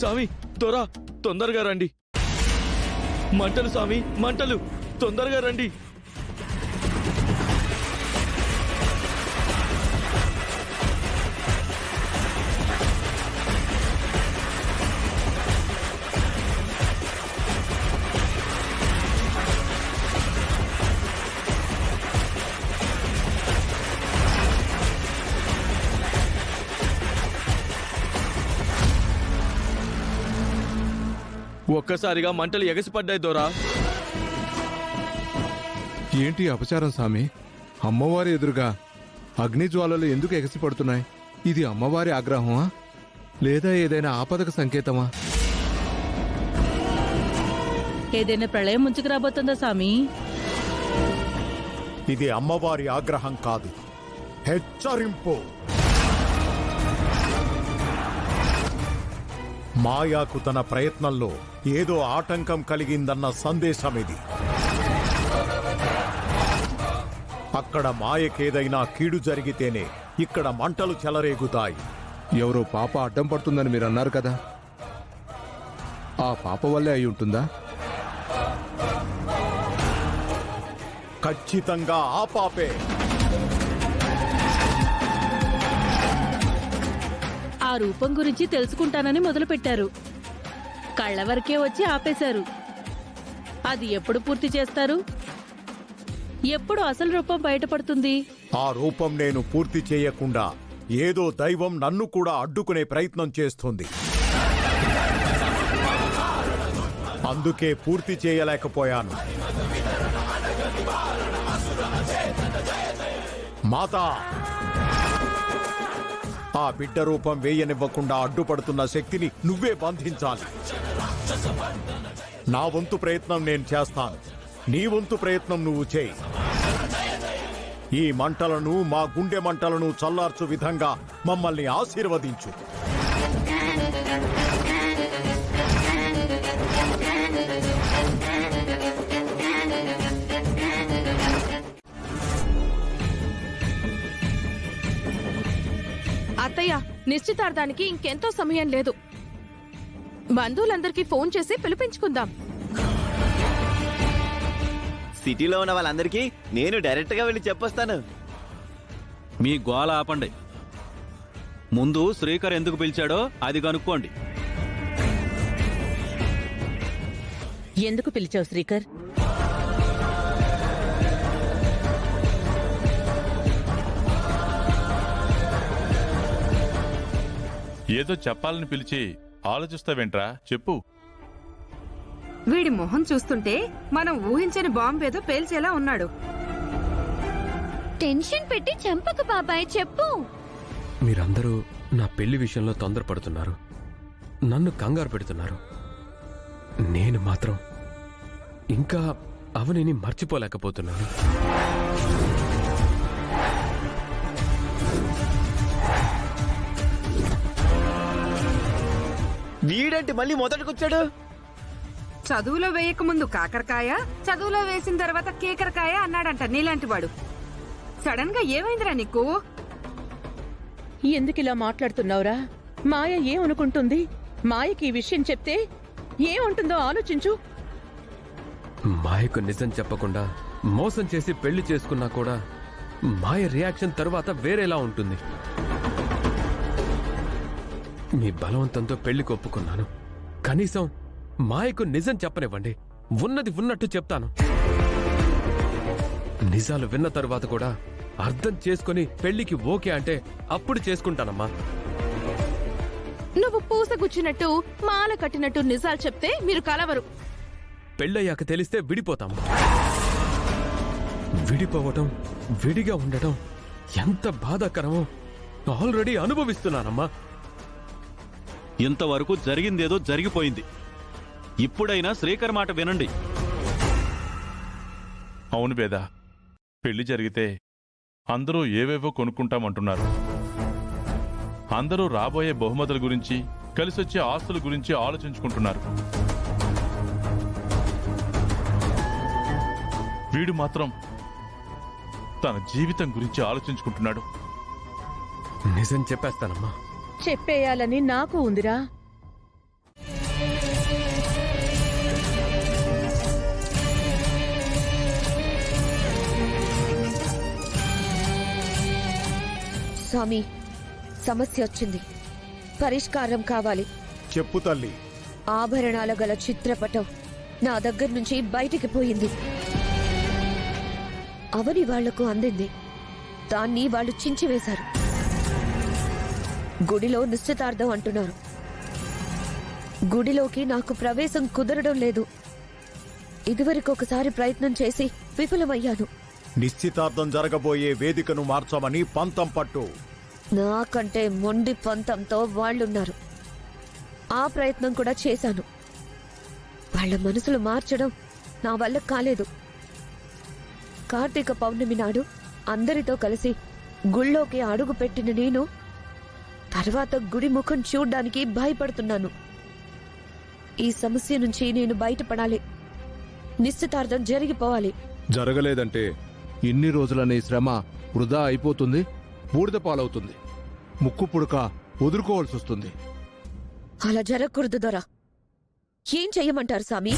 స్వామి త్వర తొందరగా రండి. మంటలు స్వామి, మంటలు, తొందరగా రండి. ఒక్కసారిగా మంటలు ఎగసిపడ్డాయి దొరా. ఏంటి అపచారం స్వామి? అమ్మవారి ఎదురుగా అగ్నిజ్వాలలు ఎందుకు ఎగసిపడుతున్నాయి? ఇది అమ్మవారి ఆగ్రహమా లేదా ఏదైనా ఆపదకు సంకేతమా? ఏదైనా ప్రళయం ముంచుకు రాబోతుందా స్వామి? ఇది అమ్మవారి ఆగ్రహం కాదు, హెచ్చరింపు. మాయాకు తన ప్రయత్నంలో ఏదో ఆటంకం కలిగిందన్న సందేశం ఇది. అక్కడ మాయకేదైనా కీడు జరిగితేనే ఇక్కడ మంటలు చెలరేగుతాయి. ఎవరో పాప అడ్డం పడుతుందని మీరు అన్నారు కదా, ఆ పాప వల్లే అయి ఉంటుందా? ఖచ్చితంగా ఆ పాపే. ఆ రూపం గురించి తెలుసుకుంటానని మొదలుపెట్టారు, కళ్ళ వరకే వచ్చి ఆపేశారు. అది ఎప్పుడు పూర్తి చేస్తారు? ఎప్పుడు అసలు రూపం బయటపడుతుంది? ఆ రూపం నేను పూర్తి చేయకుండా ఏదో దైవం నన్ను కూడా అడ్డుకునే ప్రయత్నం చేస్తుంది. అందుకే పూర్తి చేయలేకపోయాను. మాతా, ఆ బిడ్డ రూపం వేయనివ్వకుండా అడ్డుపడుతున్న శక్తిని నువ్వే బంధించాలి. నా వంతు ప్రయత్నం నేను చేస్తాను, నీ వంతు ప్రయత్నం నువ్వు చేయి. ఈ మంటలను, మా గుండె మంటలను చల్లార్చు విధంగా మమ్మల్ని ఆశీర్వదించు. అత్తయ్య, నిశ్చితార్థానికి ఇంకెంతో సమయం లేదు. బంధువులందరికీ ఫోన్ చేసి పిలిపించుకుందాం. సిటీలో ఉన్న వాళ్ళందరికీ నేను డైరెక్ట్ గా వెళ్ళి చెప్పొస్తాను. మీ గోల ఆపండి. ముందు శ్రీకర్ ఎందుకు పిలిచాడో అది కనుక్కోండి. ఎందుకు పిలిచావు శ్రీకర్? ఏదో చెప్పాలని పిలిచి ఆలోచిస్తావేంట్రా? చెప్పు. వీడి మొహం చూస్తుంటే మనం ఊహించని బాంబేదో పేల్చేలా ఉన్నాడు. టెన్షన్ పెట్టి చంపకు బాబాయ్, చెప్పు. మీరందరూ నా పెళ్లి విషయంలో తొందరపడుతున్నారు, నన్ను కంగారు పెడుతున్నారు. నేను మాత్రం ఇంకా అవనిని మర్చిపోలేకపోతున్నాను. వీడంటే మళ్ళీ మొదటికొచ్చాడు. చదువులో వేయక ముందు కాకరకాయ, చదువులో వేసిన తర్వాత కేకరకాయ అన్నాడంట నీలాంటి వాడు. సడన్ గా ఏమైందిరా నీకు? ఎందుకిలా మాట్లాడుతున్నావురా? మాయ ఏమనుకుంటుంది? మాయకి ఈ విషయం చెప్తే ఏముంటుందో ఆలోచించు. మాయకు నిజం చెప్పకుండా మోసం చేసి పెళ్లి చేసుకున్నా కూడా మాయ రియాక్షన్ తరువాత వేరేలా ఉంటుంది. మీ బలవంతంతో పెళ్లికి ఒప్పుకున్నాను. కనీసం మాయకు నిజం చెప్పనివ్వండి, ఉన్నది ఉన్నట్టు చెప్తాను. నిజాలు విన్న తరువాత కూడా అర్థం చేసుకుని పెళ్లికి ఓకే అంటే అప్పుడు చేసుకుంటానమ్మా. నువ్వు పూసగుచ్చినట్టు మాల కట్టినట్టు నిజాలు చెప్తే మీరు కలవరు. పెళ్ళయ్యాక తెలిస్తే విడిపోతాం. విడిపోవటం, విడిగా ఉండటం ఎంత బాధాకరమో ఆల్రెడీ అనుభవిస్తున్నానమ్మా. ఇంతవరకు జరిగిందేదో జరిగిపోయింది. ఇప్పుడైనా శ్రీకర్ మాట వినండి. అవును బేదా, పెళ్లి జరిగితే అందరూ ఏవేవో కొనుక్కుంటామంటున్నారు. అందరూ రాబోయే బహుమతుల గురించి, కలిసొచ్చే ఆస్తుల గురించి ఆలోచించుకుంటున్నారు. వీడు మాత్రం తన జీవితం గురించి ఆలోచించుకుంటున్నాడు. నిజం చెప్పేస్తానమ్మా. చెప్పేయాలని నాకు ఉందిరా. స్వామి సమస్య వచ్చింది, పరిష్కారం కావాలి. చెప్పు తల్లి. ఆభరణాల గల చిత్రపటం నా దగ్గర నుంచి బయటికి పోయింది. అవని వాళ్లకు అందింది, దాన్ని వాళ్ళు చించివేశారు. గుడిలో నిశ్చితార్థం అంటున్నారు. గుడిలోకి నాకు ప్రవేశం కుదరడం లేదు. ఇదివరకు ఒకసారి ప్రయత్నం చేసి విఫలమయ్యాను. నిశ్చితార్థం జరగబోయే వేదికను మార్చమని పంతం పట్టు. నాకంటే మొండి పంతంతో వాళ్ళున్నారు. ఆ ప్రయత్నం కూడా చేశాను. వాళ్ళ మనసులు మార్చడం నా వల్ల కాలేదు. కార్తీక పౌర్ణమి నాడు అందరితో కలిసి గుళ్ళోకి అడుగు పెట్టిన నేను తర్వాత గుడి ముఖం చూడ్డానికి భయపడుతున్నాను. ఈ సమస్య నుంచి నేను బయటపడాలి. నిశ్చితార్థం జరిగిపోవాలి. జరగలేదంటే ఇన్ని రోజులనే శ్రమ వృధా అయిపోతుంది, బూడిద పాలవుతుంది, ముక్కు పుడక వదులుకోవాల్సి వస్తుంది. అలా జరగకూడదు దొరా. ఏం చెయ్యమంటారు స్వామి?